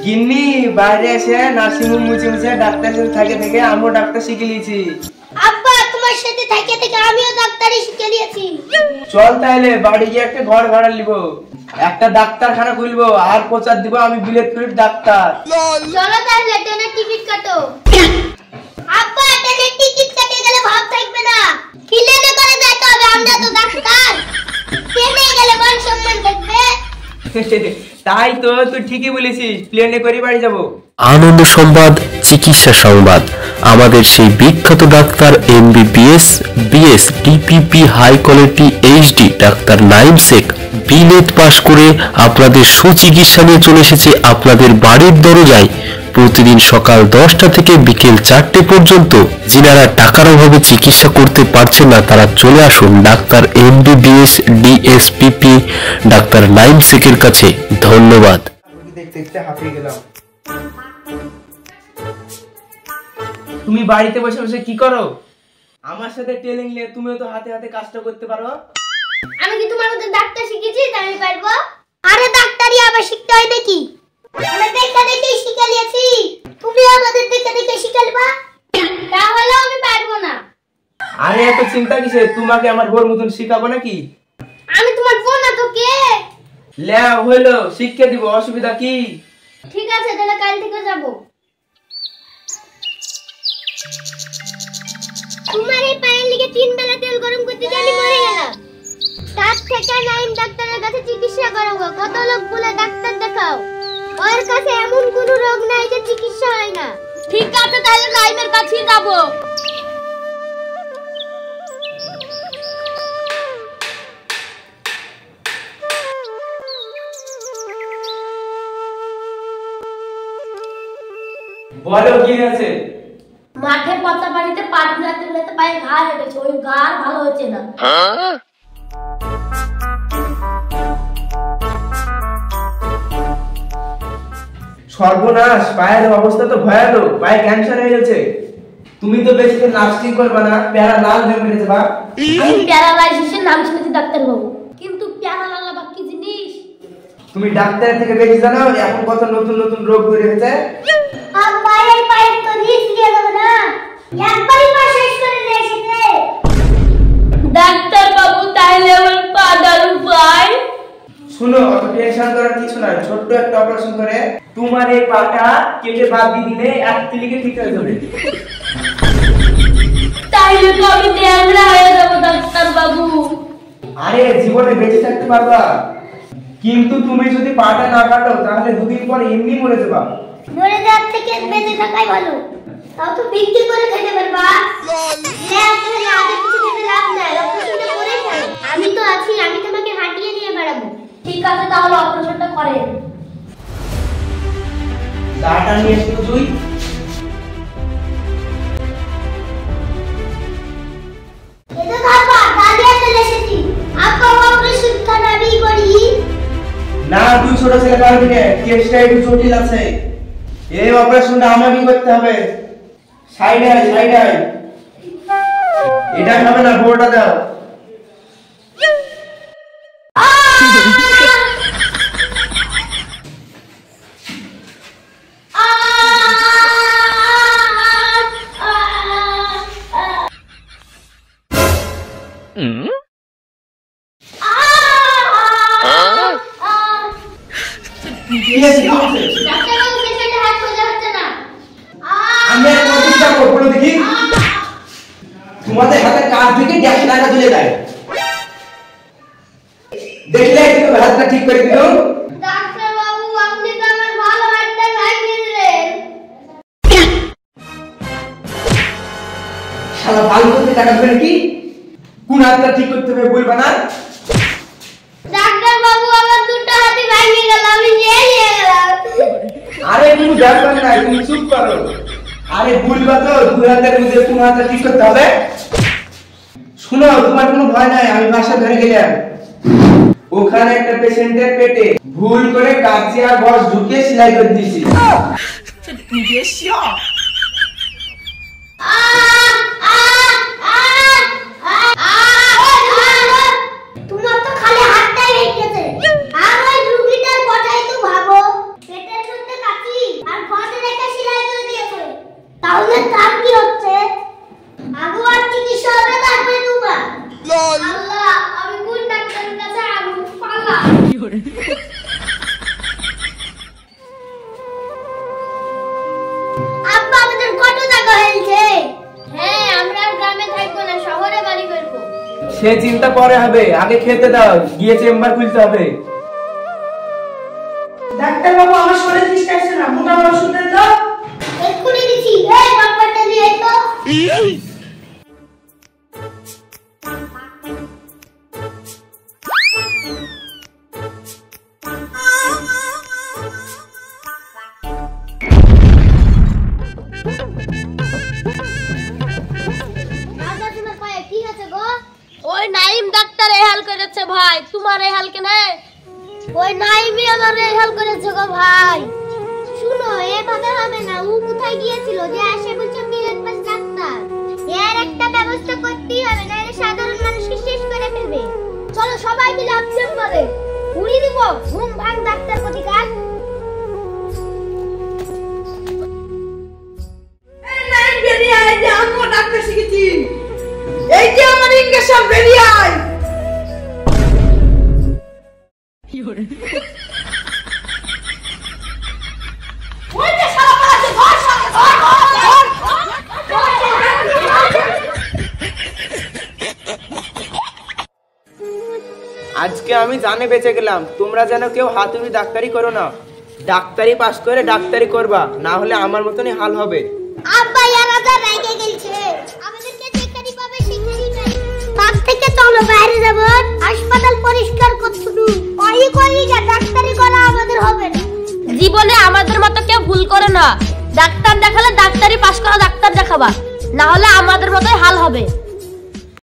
গিন্নি বাইরে এসে নার্সিং হোম মুছে মুছে ডাক্তার সাথে থেকে থেকে আমিও ডাক্তার শিখে নিয়েছি। আব্বা তোমার সাথে থেকে থেকে আমিও ডাক্তারি শিখে নিয়েছি। চল তাহলে বাড়ি গিয়ে একটা ঘর ভাড়া নিব, একটা ডাক্তারখানা খুলবো আর প্রচার দিব আমি বিলেত ফিট ডাক্তার। চলো তাহলে ট্রেনের টিকিট কাটো। আব্বা ট্রেনের টিকিট কেটে গেলে ভাব থাকবে না, প্লেনে করে যেতে হবে, আমরা তো ডাক্তার। ট্রেনে গেলে মান সম্মান থাকবে। তাই তো, তুই ঠিকই বলেছিস, প্লেনে করে বাড়ি যাব। আনন্দ সংবাদ, চিকিৎসা সংবাদ। আমাদের সেই বিখ্যাত doctor MBBS, BS, DPP, high quality HD doctor Naim Sheikh বিলেত পাশ করে আপনাদের সুচিকিৎসা নিয়ে চলে এসেছে আপনাদের বাড়ির দরজায়। প্রতিদিন সকাল 10টা থেকে বিকেল 4টে পর্যন্ত। যিনারা টাকার অভাবে চিকিৎসা করতে পারছেন না তারা চলে আসুন ডাক্তার এমবিবিএস, ডিএসপিপি ডাক্তার নাইম শেখের কাছে। ধন্যবাদ। দেখতে দেখতে হাঁপিয়ে গেলাম। তুমি বাড়িতে বসে বসে কি করো? আমার সাথে ট্রেনিং নিয়ে তুমিও তো হাতে হাতে কাজটা করতে পারো। আমি কি তোমার মতো ডাক্তার শিখেছি তাই আমি পারবো? আরে ডাক্তারি আবার শিখতে হয় নাকি? আমরা দেখে দেখে শিখে নিয়েছি, তুমি আমাদের দেখে দেখে শিখালবা, তাহলে আমি পারবো না। আরে এত চিন্তা কিসে? তোমাকে আমার বোর মতন শিখাবো নাকি? আমি তোমার বোন না তো কে? লে হইলো, শিক্ষা দিব, অসুবিধা কি? ঠিক আছে তাহলে কাল থেকে যাব। তোমার এই পায়ের লিগে 3 বেলা তেল গরম করতে জানি মরে গেলাম। তার থেকে নাইম ডাক্তারের কাছে চিকিৎসা করাবো। কত লোক বলে ডাক্তার দেখাও, ওর কাছে এমন কোন রোগ নাই যে চিকিৎসা হয় না। ঠিক আছে তাহলে নাইমের কাছে যাব। বলো কি আছে? মাঠে পাতা পানিতে পা ধুলাতে ধুলাতে পায়ে ঘা হয়ে গেছে, ওই ঘা ভালো হচ্ছে না। সর্বনাশ, পায়ের অবস্থা তো ভয়ানক, পায়ে ক্যান্সার হয়ে গেছে। তুমি তো বেশি দিন নার্সিং করবে না, প্যারা লাল হয়ে গেছে বা। আমি প্যারালাইসিসের নাম শুনেছি ডাক্তার বাবু, কিন্তু প্যারালাল আবার কি জিনিস? তুমি ডাক্তার থেকে বেশি জানো এখন কত নতুন নতুন রোগ বের হয়েছে। পায়ের পায়ের তো রিস্ক দিয়ে দেবো না, একবারই পা শেষ করে দিয়েছে। ডাক্তার বাবু তাহলে আমার পা দার উপায়? শুনো, অত টেনশন করার কিছু নাই, ছোট্ট একটা অপারেশন করে তোমার এই পাটা কেটে বাদ দিয়ে দিলে এক ক্লিকে ঠিক হয়ে যাবে। তাইলে তো আমি ন্যাংরা হয়ে যাবো ডাক্তার বাবু। আরে জীবনে বেঁচে থাকতে পারবা, কিন্তু তুমি যদি পাটা না কাটো তাহলে 2 দিন পর এমনি মরে যাবা। মরে যাওয়ার থেকে বেঁচে থাকাই ভালো, তাও তো বিক্রি করে খেতে পারবা। আগে কিছু খেতে লাভ নাই, অপারেশনটা করে ফেল। আমি তো আছি, আমি তোমাকে হাঁটিয়ে নিয়ে বেড়াবো। ঠিক আছে তাহলে অপারেশনটা করেন। দাঁড়টা নিয়ে এসো তুই। এটা বাবা দাঁড়িয়ে চলে এসেছি, আপা অপারেশন করাবি করি না, তুই ছোট ছেলে পারবি না, কেসটা একটু জটিল আছে। এই অপারেশনটা আমাকে করতে হবে। সাইডে আয়, সাইডে আয়। এটা হবে না, বোর্ডটা দাও। তোমাদের হাতে কাজ থেকে 100 টাকা তুলে দেয়, দেখলে একটু হাতটা ঠিক করে দিল। ডাক্তার বাবু আপনি তো আমার ভালো হাতটা ভাঙিয়ে দিলেন। শালা ভালো করতে টাকা দেবে কি? কোন হাতটা ঠিক করতে হবে বলবা না? ডাক্তার বাবু আমার দুটো হাতই ভাঙিয়ে গেল, আমি নিয়ে গেলাম। আরে তুমি ব্যাপার নাই, তুমি চুপ করো। আরে বলবা তো 2 হাতের মধ্যে কোন হাতটা ঠিক করতে হবে। শুনো, তোমার কোনো ভয় নাই, আমি বাসা ধরে গেলাম। ওখানে একটা পেশেন্টের পেটে ভুল করে কাঁচি আর বস ঢুকিয়ে সেলাই করে দিয়েছি। তোমার তো খালি হাতটাই ভেঙে গেছে, আর ওই রুগীটার কথাই তো ভাবো। পেটের মধ্যে কাঁচি আব্বা আমাদের কত টাকা হয়েছে? হ্যাঁ, আমরা আর গ্রামে থাকবো না, শহরে বাড়ি করবো। সে চিন্তা পরে হবে, আগে খেতে দাও, গিয়ে চেম্বার খুলতে হবে। ডাক্তার বাবু, আমার শরীর ঠিক আছে না, মোটা ওষুধ দেন তো। এক্ষুনি দিচ্ছি। এই বাপ্পাটা দিয়ে তো। রাজা, তোমার পায়ে কি হয়েছে গো? ওই নাইম ডাক্তার এই হাল করেছে ভাই, তোমার এই হাল কেন? ওই নাইমি আমার এই হাল করেছে গো ভাই। শুনো, এভাবে হবে না। ও কোথায় গিয়েছিল যে আসে বলছে মিলেট পাস ডাক্তার? এর একটা ব্যবস্থা করতেই হবে, নাহলে সাধারণ মানুষকে শেষ করে ফেলবে। চলো সবাই মিলে অপশন করে উড়িয়ে দিব ঘুম ভাঙ ডাক্তার প্রতিকার। এই নাইন বেরিয়ে আয়, যে আমিও ডাক্তার শিখেছি। এই যে আমার ইঞ্জেকশন, বেরিয়ে আয়। ওই যে শালা পালাচ্ছে, ধর শালা, ধর, ধর, আজকে আমি জানে বেঁচে গেলাম। তোমরা যেন কেউ হাতুড়ি ডাক্তারি করো না। ডাক্তারি পাস করে ডাক্তারি করবা, না হলে আমার মতনই হাল হবে। আব্বা ইয়ার রাজা রাইগে গেলছে, আমাদেরকে যেখানে পাবে সেখানেই নাই। তার থেকে চলো বাইরে যাব, হাসপাতাল পরিষ্কার করতে দু। ওই করি যা ডাক্তারি করা আমাদের হবে না। জীবনে আমাদের মতো কেউ ভুল করে না। ডাক্তার দেখালে ডাক্তারি পাস করা ডাক্তার দেখাবা, না হলে আমাদের মতোই হাল হবে।